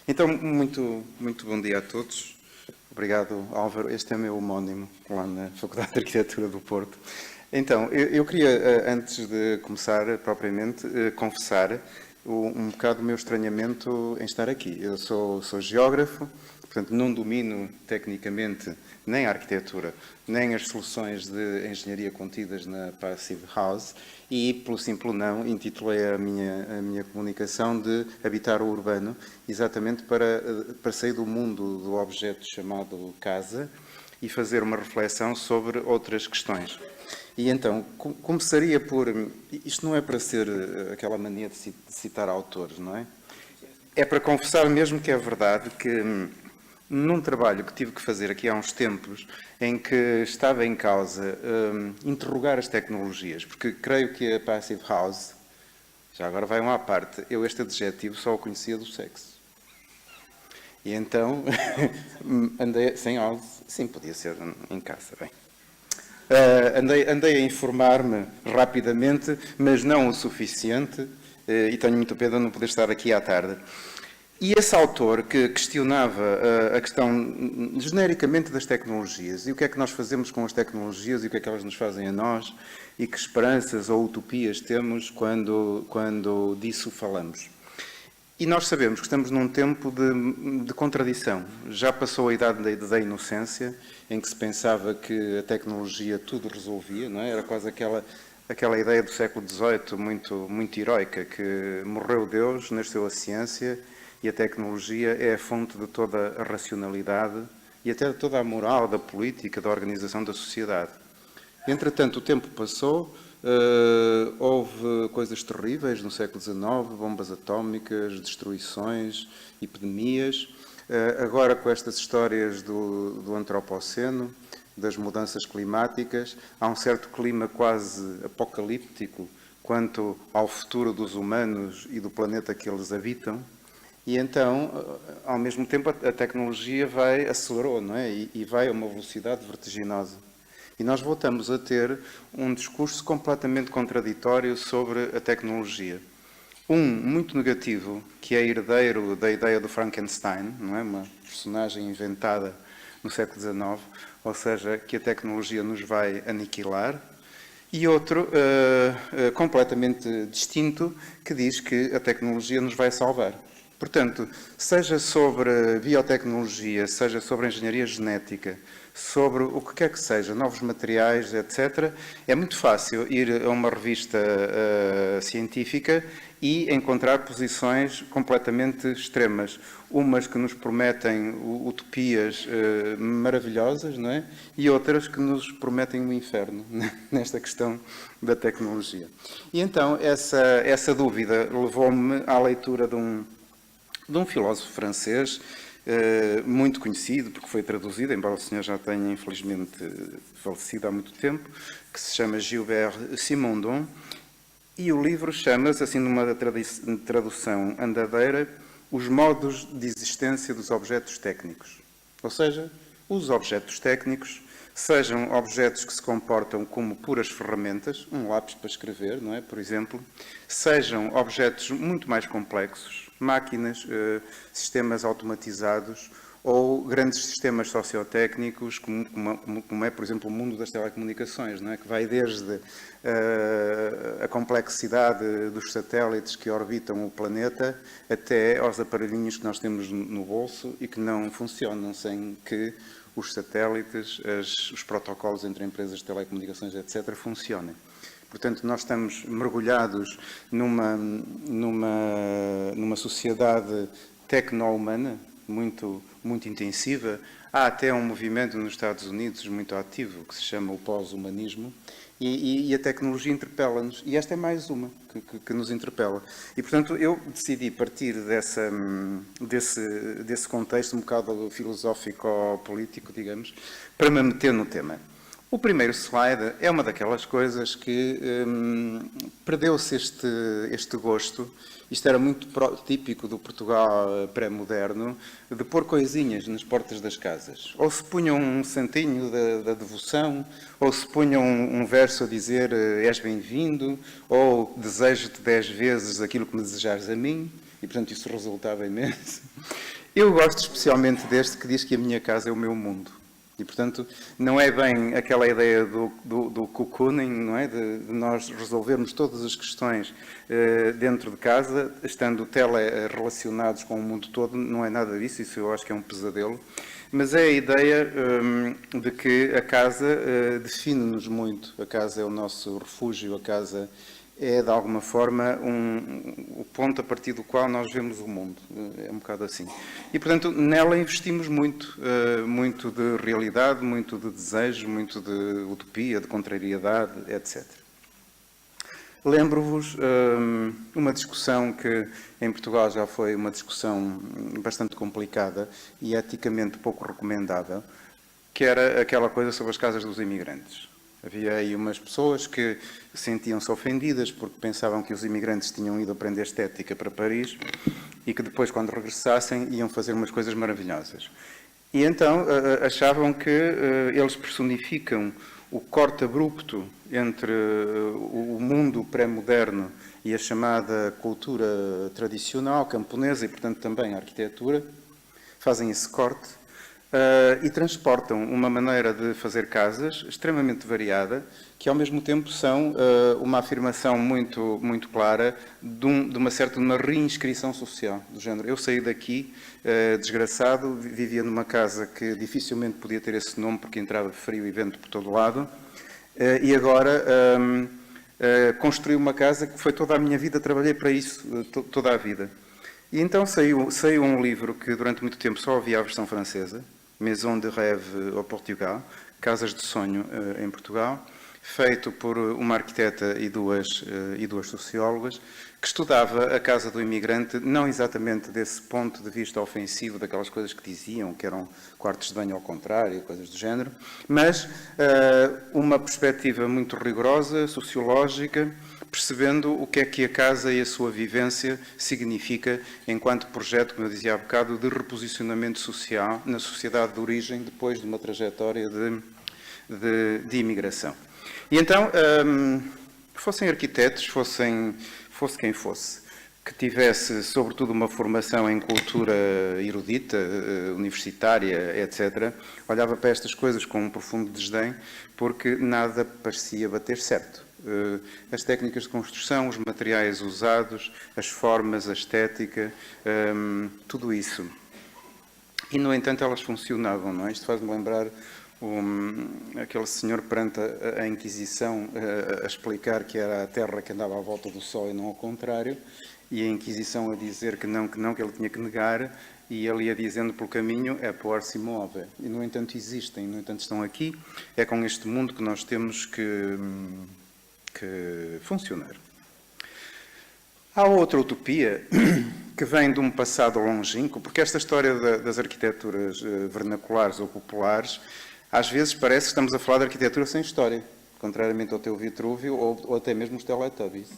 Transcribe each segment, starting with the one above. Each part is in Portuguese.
Então, muito bom dia a todos. Obrigado, Álvaro. Este é meu homónimo lá na Faculdade de Arquitetura do Porto. Então, eu queria, antes de começar propriamente, confessar um bocado o meu estranhamento em estar aqui. Eu sou geógrafo, portanto, não domino tecnicamente nem a arquitetura, nem as soluções de engenharia contidas na Passive House e, pelo simples não, intitulei a minha comunicação de Habitar o Urbano, exatamente para sair do mundo do objeto chamado casa e fazer uma reflexão sobre outras questões. E então, começaria por... Isto não é para ser aquela mania de citar autores, não é? É para confessar mesmo que é verdade que num trabalho que tive que fazer aqui há uns tempos, em que estava em causa interrogar as tecnologias, porque creio que a Passive House, já agora vai uma à parte, eu este adjetivo só o conhecia do sexo. E então, andei sem house, sim, podia ser em casa, bem. Andei a informar-me rapidamente, mas não o suficiente, e tenho muito pena de não poder estar aqui à tarde. E esse autor que questionava a questão genericamente das tecnologias e o que é que nós fazemos com as tecnologias e o que é que elas nos fazem a nós e que esperanças ou utopias temos quando disso falamos. E nós sabemos que estamos num tempo de contradição. Já passou a idade da inocência, em que se pensava que a tecnologia tudo resolvia, não é? Era quase aquela ideia do século XVIII muito heroica, que morreu Deus, nasceu a ciência e a tecnologia é a fonte de toda a racionalidade e até de toda a moral da política, da organização da sociedade. Entretanto, o tempo passou, houve coisas terríveis no século XIX, bombas atómicas, destruições, epidemias. Agora, com estas histórias do antropoceno, das mudanças climáticas, há um certo clima quase apocalíptico quanto ao futuro dos humanos e do planeta que eles habitam. E então, ao mesmo tempo, a tecnologia acelerou, não é? E vai a uma velocidade vertiginosa. E nós voltamos a ter um discurso completamente contraditório sobre a tecnologia. Muito negativo, que é herdeiro da ideia do Frankenstein, não é? Uma personagem inventada no século XIX, ou seja, que a tecnologia nos vai aniquilar. E outro, completamente distinto, que diz que a tecnologia nos vai salvar. Portanto, seja sobre biotecnologia, seja sobre engenharia genética, sobre o que quer que seja, novos materiais, etc., é muito fácil ir a uma revista científica e encontrar posições completamente extremas. Umas que nos prometem utopias maravilhosas, não é? E outras que nos prometem um inferno, nesta questão da tecnologia. E então, essa dúvida levou-me à leitura de um filósofo francês muito conhecido, porque foi traduzido, embora o senhor já tenha infelizmente falecido há muito tempo, que se chama Gilbert Simondon, e o livro chama-se, assim numa tradução andadeira, Os modos de existência dos objetos técnicos. Ou seja, os objetos técnicos, sejam objetos que se comportam como puras ferramentas, um lápis para escrever, não é? Por exemplo, sejam objetos muito mais complexos, máquinas, sistemas automatizados ou grandes sistemas sociotécnicos, como é, por exemplo, o mundo das telecomunicações, não é? Que vai desde a complexidade dos satélites que orbitam o planeta até aos aparelhinhos que nós temos no bolso e que não funcionam sem que os satélites, os protocolos entre empresas de telecomunicações, etc., funcionem. Portanto, nós estamos mergulhados numa sociedade tecno-humana muito intensiva. Há até um movimento nos Estados Unidos muito ativo que se chama o pós-humanismo e a tecnologia interpela-nos. E esta é mais uma que nos interpela. E, portanto, eu decidi partir desse contexto um bocado filosófico-político, digamos, para me meter no tema. O primeiro slide é uma daquelas coisas que perdeu-se este gosto. Isto era muito típico do Portugal pré-moderno, de pôr coisinhas nas portas das casas. Ou se punham um santinho da devoção, ou se punham um verso a dizer és bem-vindo, ou desejo-te 10 vezes aquilo que me desejares a mim, e portanto isso resultava imenso. Eu gosto especialmente deste que diz que a minha casa é o meu mundo. E, portanto, não é bem aquela ideia do cocooning, não é? De nós resolvermos todas as questões dentro de casa, estando tele-relacionados com o mundo todo, não é nada disso, isso eu acho que é um pesadelo. Mas é a ideia de que a casa define-nos muito. A casa é o nosso refúgio, a casa é, de alguma forma, o ponto a partir do qual nós vemos o mundo. É um bocado assim. E, portanto, nela investimos muito. Muito de realidade, muito de desejo, muito de utopia, de contrariedade, etc. Lembro-vos uma discussão que em Portugal já foi uma discussão bastante complicada e eticamente pouco recomendável, que era aquela coisa sobre as casas dos imigrantes. Havia aí umas pessoas que sentiam-se ofendidas porque pensavam que os imigrantes tinham ido aprender estética para Paris e que depois, quando regressassem, iam fazer umas coisas maravilhosas. E então achavam que eles personificam o corte abrupto entre o mundo pré-moderno e a chamada cultura tradicional camponesa e, portanto, também a arquitetura, fazem esse corte e transportam uma maneira de fazer casas extremamente variada, que ao mesmo tempo são uma afirmação muito, muito clara de uma reinscrição social, do género. Eu saí daqui, desgraçado, vivia numa casa que dificilmente podia ter esse nome porque entrava frio e vento por todo lado, e agora construí uma casa que foi toda a minha vida, trabalhei para isso toda a vida. E então saiu um livro que durante muito tempo só havia a versão francesa, Maison de Rêve ao Portugal, Casas de Sonho em Portugal, feito por uma arquiteta e duas sociólogas, que estudava a casa do imigrante, não exatamente desse ponto de vista ofensivo, daquelas coisas que diziam, que eram quartos de banho ao contrário, coisas do género, mas uma perspectiva muito rigorosa, sociológica, percebendo o que é que a casa e a sua vivência significa enquanto projeto, como eu dizia há bocado, de reposicionamento social na sociedade de origem depois de uma trajetória de imigração. E então, fossem arquitetos, fosse quem fosse, que tivesse, sobretudo, uma formação em cultura erudita, universitária, etc., olhava para estas coisas com um profundo desdém, porque nada parecia bater certo. As técnicas de construção, os materiais usados, as formas, a estética, tudo isso. E, no entanto, elas funcionavam, não é? Isto faz-me lembrar aquele senhor perante a Inquisição a explicar que era a Terra que andava à volta do Sol e não ao contrário, e a Inquisição a dizer que não, que ele tinha que negar, e ele ia dizendo pelo caminho, é por si move. E, no entanto, existem, no entanto, estão aqui. É com este mundo que nós temos que funcionar. Há outra utopia que vem de um passado longínquo, porque esta história das arquiteturas vernaculares ou populares, às vezes parece que estamos a falar de arquitetura sem história, contrariamente ao teu Vitrúvio ou até mesmo os Teletubbies.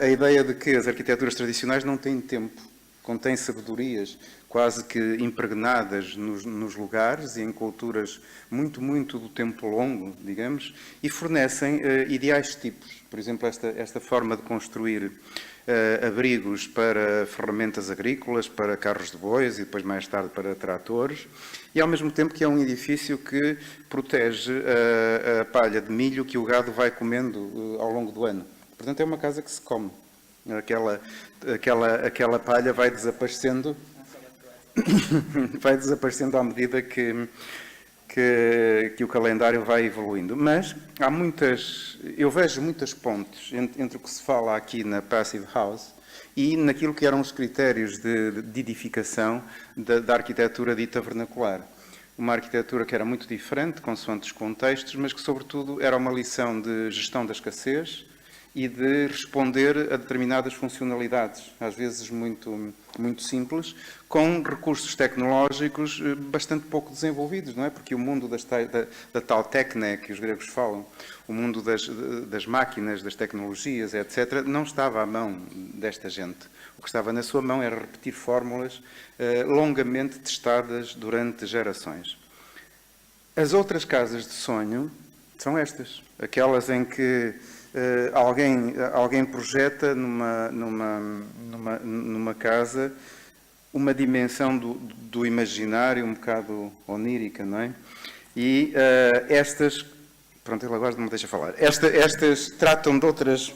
A ideia de que as arquiteturas tradicionais não têm tempo, contêm sabedorias quase que impregnadas nos lugares e em culturas muito, muito do tempo longo, digamos, e fornecem ideais tipos. Por exemplo, esta forma de construir abrigos para ferramentas agrícolas, para carros de bois e depois mais tarde para tratores, e ao mesmo tempo que é um edifício que protege a palha de milho que o gado vai comendo ao longo do ano. Portanto, é uma casa que se come. Aquela palha vai desaparecendo à medida que o calendário vai evoluindo. Mas eu vejo muitas pontes entre o que se fala aqui na Passive House e naquilo que eram os critérios de edificação da arquitetura dita vernacular. Uma arquitetura que era muito diferente, consoante os contextos, mas que, sobretudo, era uma lição de gestão da escassez e de responder a determinadas funcionalidades, às vezes muito, muito simples, com recursos tecnológicos bastante pouco desenvolvidos, não é? Porque o mundo da tal técnica que os gregos falam, o mundo das máquinas, das tecnologias, etc., não estava à mão desta gente. O que estava na sua mão era repetir fórmulas longamente testadas durante gerações. As outras casas de sonho são estas, aquelas em que alguém projeta numa casa uma dimensão do imaginário um bocado onírica, não é? E estas, pronto, ele agora não me deixa falar, estas tratam de outras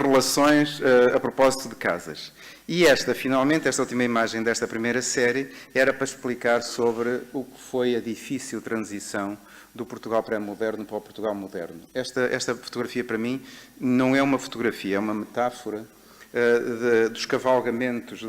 relações a propósito de casas. E finalmente, esta última imagem desta primeira série era para explicar sobre o que foi a difícil transição do Portugal pré-moderno para o Portugal moderno. Esta fotografia, para mim, não é uma fotografia, é uma metáfora dos cavalgamentos,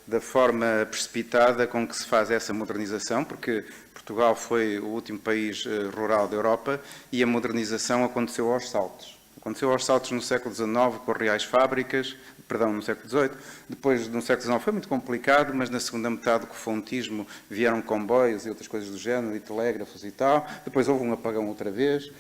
da forma precipitada com que se faz essa modernização, porque Portugal foi o último país rural da Europa e a modernização aconteceu aos saltos. Aconteceu aos saltos no século XIX com as reais fábricas, no século XVIII. Depois, no século XIX, foi muito complicado, mas na segunda metade, com o fontismo, vieram comboios e outras coisas do género, e telégrafos e tal. Depois houve um apagão outra vez.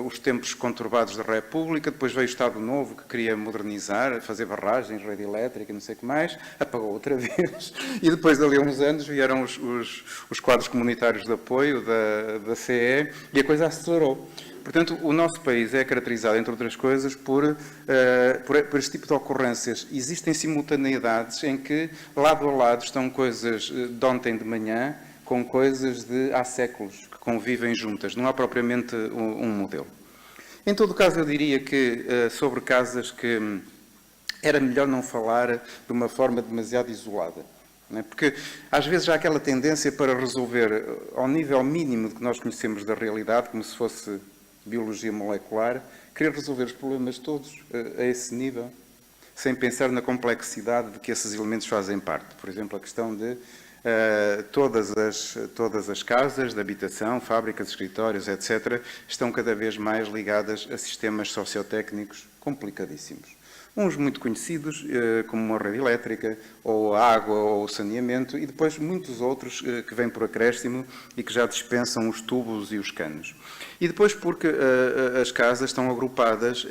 Os tempos conturbados da República. Depois veio o Estado Novo, que queria modernizar, fazer barragens, rede elétrica, não sei o que mais. Apagou outra vez. E depois, dali a uns anos, vieram os quadros comunitários de apoio da CE e a coisa acelerou. Portanto, o nosso país é caracterizado, entre outras coisas, por este tipo de ocorrências. Existem simultaneidades em que, lado a lado, estão coisas de ontem de manhã com coisas de há séculos, que convivem juntas. Não há propriamente um modelo. Em todo caso, eu diria que, sobre casas, que era melhor não falar de uma forma demasiado isolada. Porque às vezes há aquela tendência para resolver ao nível mínimo de que nós conhecemos da realidade, como se fosse biologia molecular, querer resolver os problemas todos a esse nível, sem pensar na complexidade de que esses elementos fazem parte. Por exemplo, a questão de todas as casas de habitação, fábricas, escritórios, etc., estão cada vez mais ligadas a sistemas sociotécnicos complicadíssimos. Uns muito conhecidos, como a rede elétrica, ou a água, ou o saneamento, e depois muitos outros que vêm por acréscimo e que já dispensam os tubos e os canos. E depois porque as casas estão agrupadas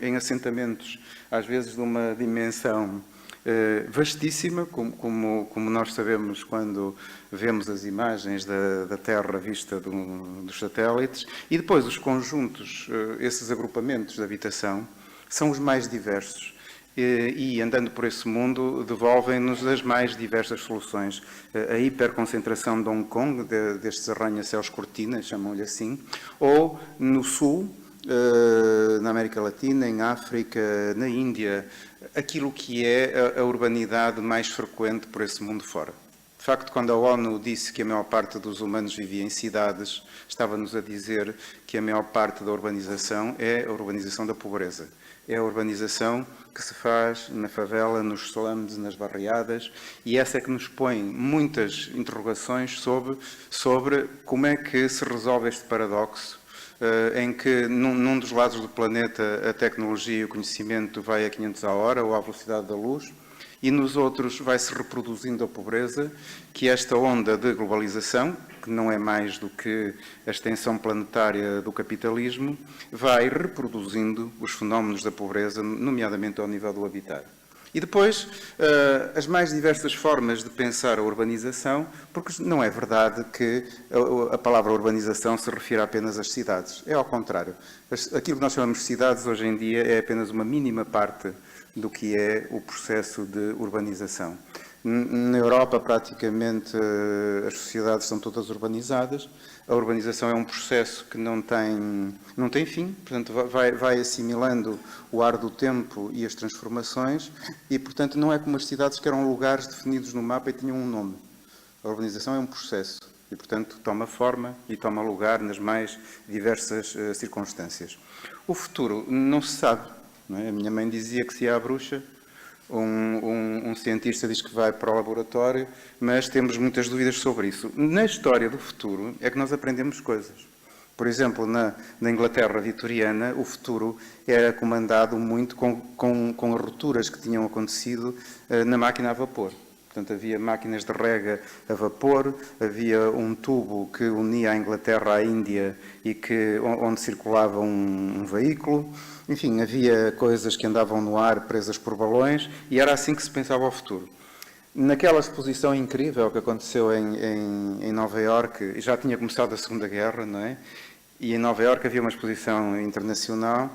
em assentamentos, às vezes de uma dimensão vastíssima, como nós sabemos quando vemos as imagens da Terra vista dos satélites, e depois os conjuntos, esses agrupamentos de habitação, são os mais diversos e, andando por esse mundo, devolvem-nos as mais diversas soluções. A hiperconcentração de Hong Kong, destes arranha-céus cortinas, chamam-lhe assim, ou no Sul, na América Latina, em África, na Índia, aquilo que é a urbanidade mais frequente por esse mundo fora. De facto, quando a ONU disse que a maior parte dos humanos vivia em cidades, estava-nos a dizer que a maior parte da urbanização é a urbanização da pobreza. É a urbanização que se faz na favela, nos slums, nas barriadas, e essa é que nos põe muitas interrogações sobre como é que se resolve este paradoxo em que num dos lados do planeta a tecnologia e o conhecimento vai a 500 a hora ou à velocidade da luz, e nos outros vai-se reproduzindo a pobreza, que esta onda de globalização, que não é mais do que a extensão planetária do capitalismo, vai reproduzindo os fenómenos da pobreza, nomeadamente ao nível do habitat. E depois, as mais diversas formas de pensar a urbanização, porque não é verdade que a palavra urbanização se refira apenas às cidades. É ao contrário. Aquilo que nós chamamos de cidades hoje em dia é apenas uma mínima parte do que é o processo de urbanização. Na Europa, praticamente, as sociedades estão todas urbanizadas. A urbanização é um processo que não tem fim, portanto, vai assimilando o ar do tempo e as transformações e, portanto, não é como as cidades que eram lugares definidos no mapa e tinham um nome. A urbanização é um processo e, portanto, toma forma e toma lugar nas mais diversas circunstâncias. O futuro não se sabe. Não é? A minha mãe dizia que se ia à bruxa, um cientista diz que vai para o laboratório, mas temos muitas dúvidas sobre isso. Na história do futuro é que nós aprendemos coisas. Por exemplo, na Inglaterra vitoriana, o futuro era comandado muito com as rupturas que tinham acontecido na máquina a vapor. Portanto, havia máquinas de rega a vapor, havia um tubo que unia a Inglaterra à Índia e onde circulava um veículo. Enfim, havia coisas que andavam no ar presas por balões e era assim que se pensava o futuro. Naquela exposição incrível que aconteceu em Nova Iorque, já tinha começado a Segunda Guerra, não é? E em Nova Iorque havia uma exposição internacional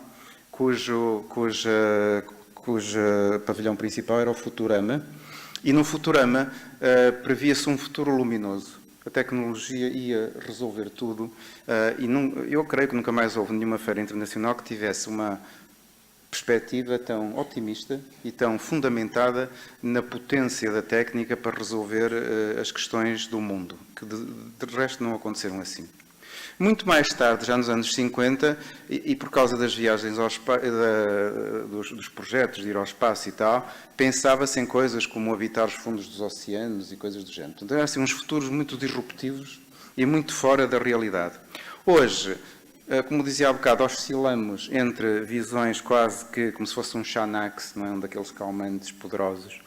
cujo pavilhão principal era o Futurama, E no Futurama previa-se um futuro luminoso. A tecnologia ia resolver tudo eu creio que nunca mais houve nenhuma feira internacional que tivesse uma perspectiva tão otimista e tão fundamentada na potência da técnica para resolver as questões do mundo, que de resto não aconteceram assim. Muito mais tarde, já nos anos 50, e por causa das viagens dos projetos de ir ao espaço e tal, pensava-se em coisas como habitar os fundos dos oceanos e coisas do género. Então, eram assim, uns futuros muito disruptivos e muito fora da realidade. Hoje, como dizia há bocado, oscilamos entre visões quase que como se fosse um Xanax, não é? Um daqueles calmantes poderosos,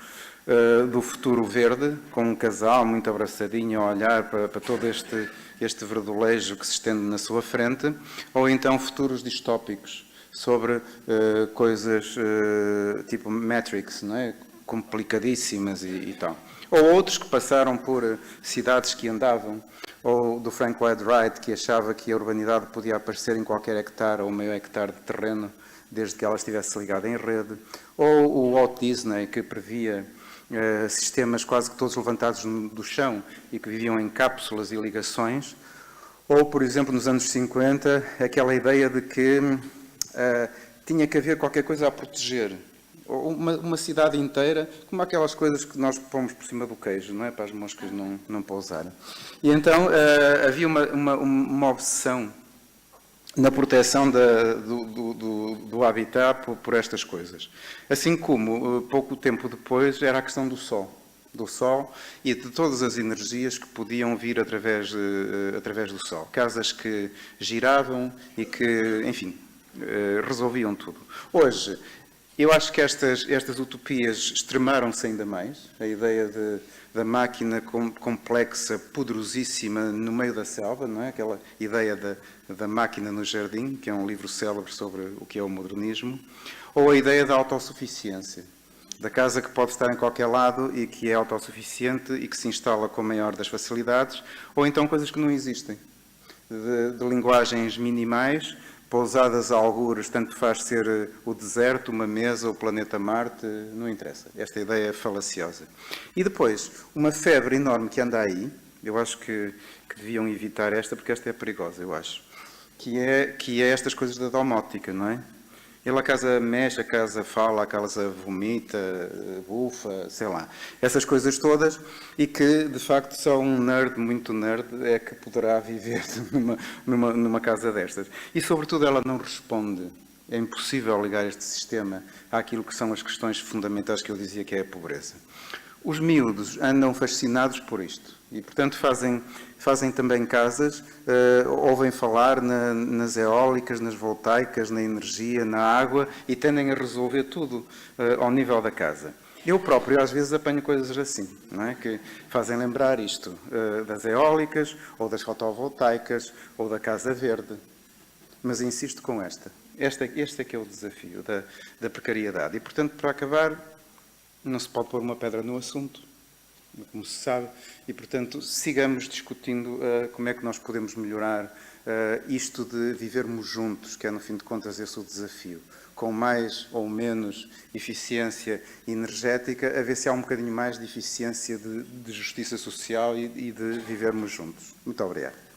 do futuro verde, com um casal muito abraçadinho a olhar para todo este verdolejo que se estende na sua frente, ou então futuros distópicos sobre coisas tipo Matrix, não é? Complicadíssimas e tal. Ou outros que passaram por cidades que andavam, ou do Frank Lloyd Wright, que achava que a urbanidade podia aparecer em qualquer hectare ou meio hectare de terreno, desde que ela estivesse ligada em rede, ou o Walt Disney, que previa sistemas quase que todos levantados do chão e que viviam em cápsulas e ligações, ou, por exemplo, nos anos 50, aquela ideia de que tinha que haver qualquer coisa a proteger. Uma cidade inteira, como aquelas coisas que nós pomos por cima do queijo, não é? Para as moscas não pousarem. E então havia uma obsessão na proteção do habitat por estas coisas. Assim como, pouco tempo depois, era a questão do Sol e de todas as energias que podiam vir através do Sol. Casas que giravam e que, enfim, resolviam tudo. Hoje, eu acho que estas utopias extremaram-se ainda mais. A ideia da máquina complexa, poderosíssima no meio da selva, não é? Aquela ideia da máquina no jardim, que é um livro célebre sobre o que é o modernismo, ou a ideia da autossuficiência, da casa que pode estar em qualquer lado e que é autossuficiente e que se instala com a maior das facilidades, ou então coisas que não existem, de linguagens minimais, pousadas a algures, tanto faz ser o deserto, uma mesa, o planeta Marte, não interessa. Esta ideia é falaciosa. E depois, uma febre enorme que anda aí, eu acho que deviam evitar esta, porque esta é perigosa, eu acho, que é estas coisas da domótica, não é? Ele a casa mexe, a casa fala, a casa vomita, bufa, sei lá. Essas coisas todas e que, de facto, só um nerd, muito nerd, é que poderá viver numa casa destas. E, sobretudo, ela não responde. É impossível ligar este sistema àquilo que são as questões fundamentais que eu dizia que é a pobreza. Os miúdos andam fascinados por isto e, portanto, fazem também casas, ouvem falar nas eólicas, nas voltaicas, na energia, na água e tendem a resolver tudo ao nível da casa. Eu próprio, às vezes, apanho coisas assim, não é? Que fazem lembrar isto das eólicas, ou das fotovoltaicas, ou da casa verde. Mas insisto com esta. Este é que é o desafio da precariedade. E, portanto, para acabar, não se pode pôr uma pedra no assunto, como se sabe, e, portanto, sigamos discutindo como é que nós podemos melhorar isto de vivermos juntos, que é, no fim de contas, esse o desafio, com mais ou menos eficiência energética, a ver se há um bocadinho mais de eficiência de justiça social e de vivermos juntos. Muito obrigado.